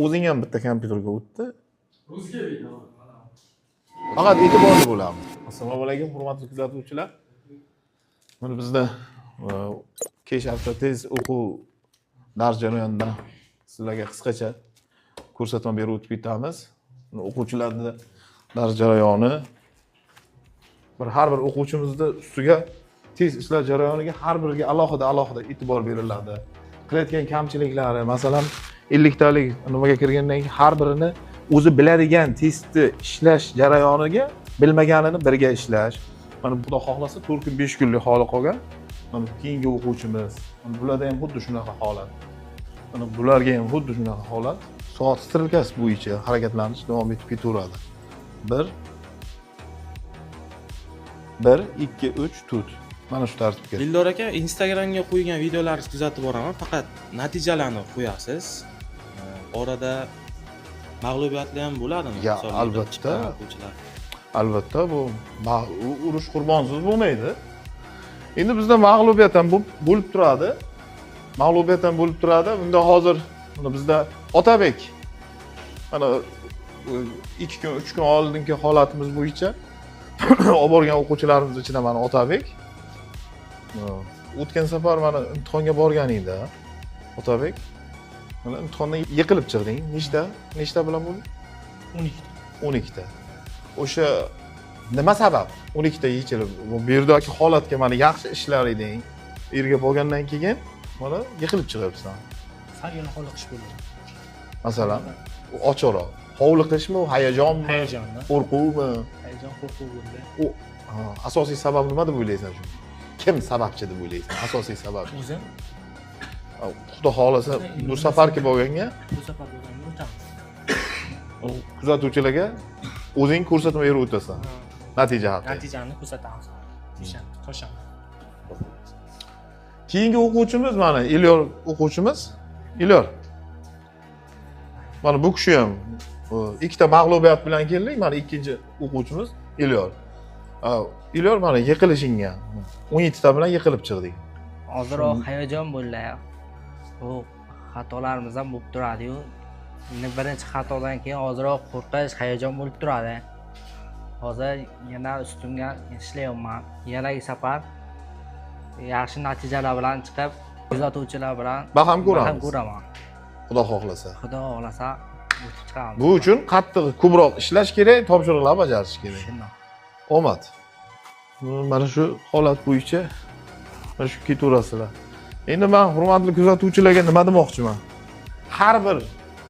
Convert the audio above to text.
o'zing ham bitta kompyuterga o'tdi. Faqat e'tiborli bo'lamiz. Assalomu alaykum, hurmatli kuzatuvchilar. Mana bizda kesh avtotest o'quv dars jarayonidan sizlarga qisqacha ko'rsatma berib o'tib ketamiz. O'quvchilarning dars jarayoni har bir o'quvchimizni ustiga test ishlash jarayoniga har biriga alohida e'tibor beriladi. Qilayotgan kamchiliklari, masalan, 50 talik nimaga kirgandan keyin har birini o'zi biladigan testni ishlash jarayoniga bilmaganini birga ishlash. Mana xudo xohlasa 4 kun 5 kunlik holi qolgan. Mana keyingi o'quvchimiz, bularda ham xuddi shunaqa holat. Mana bularga ham xuddi shunaqa holat. Soat strelkasi bo'yicha harakatlanish davom etib ketaveradi. 1 2 3 tut. Mana shu tartibga. Dildor aka, Instagramga qo'ygan videolaringizni kuzatib boraman, faqat natijalarni qo'yasiz. Orada mag'lubiyatlar ham bo'ladimi? Ya, albatta. Albatta, bu urush qurbonsiz bo'lmaydi. Endi bizda mag'lubiyat ham bo'lib turadi. Bunda hozir bizda Otabek mana 2 kun 3 kun oldingi holatimiz bo'yicha olib borgan o'quvchilarimiz ichida mana Otabek o'tgan safar mana imtihonga borgan edi. Otabek mana imtihondan yiqilib chiqding. Nechta bilan bo'ldi? 12 ta. O'sha nima sabab? 12 ta yechilib, bu yerdagi holatga mana yaxshi ishlar eding. Yerga borgandan keyin mana yiqilib chiqyapsan. Salgina hovliqish bo'ldi. Masalan, ochiqroq. Hovliqishmi, hayajonmi? Hayajonmi? Qo'rquvmi? Hayajon, qo'rquv bo'ldi. U asosiy sabab nima deb o'ylaysan shuni? Kim sababchi deb o'ylaysan? Asosiy sabab. O'zim. Xudo xolasa bu safarga bo'lganga, Bu safar bo'lganga o'tamiz. kuzatuvchilarga o'zing ko'rsatma berib o'tasan. Natija haqida. Natijani ko'rsatamiz. Chorshanba. Keyingi o'quvchimiz mana Elyor o'quvchimiz. Elyor. Mana bu kishi ham ikkita mag'lubiyat bilan keldik. Mana ikkinchi o'quvchimiz Elyor. Elyor mana yiqilishingga 17 ta bilan yiqilib chiqdik. Hozirroq hayajon bo'ldi. Bu xatolarimiz ham bo'lib turadi-yu. Birinchi xatodan keyin hozirroq qo'rqish, hayajon bo'lib turadi. Hozir yana ustimga ishlayapman. Yanagi safar yaxshi natijalar bilan chiqib, kuzatuvchilar bilan baham ko'ramiz. Xudo xohlasa. Xudo xohlasa o'tib chiqamiz. Bu uchun qattiq ko'proq ishlash kerak, topshiriqlar bajarish kerak. Shunday. Omad. Mana shu holat bo'yicha mana shu ketaverasizlar. Endi men hurmatli kuzatuvchilarga nima demoqchiman? Har bir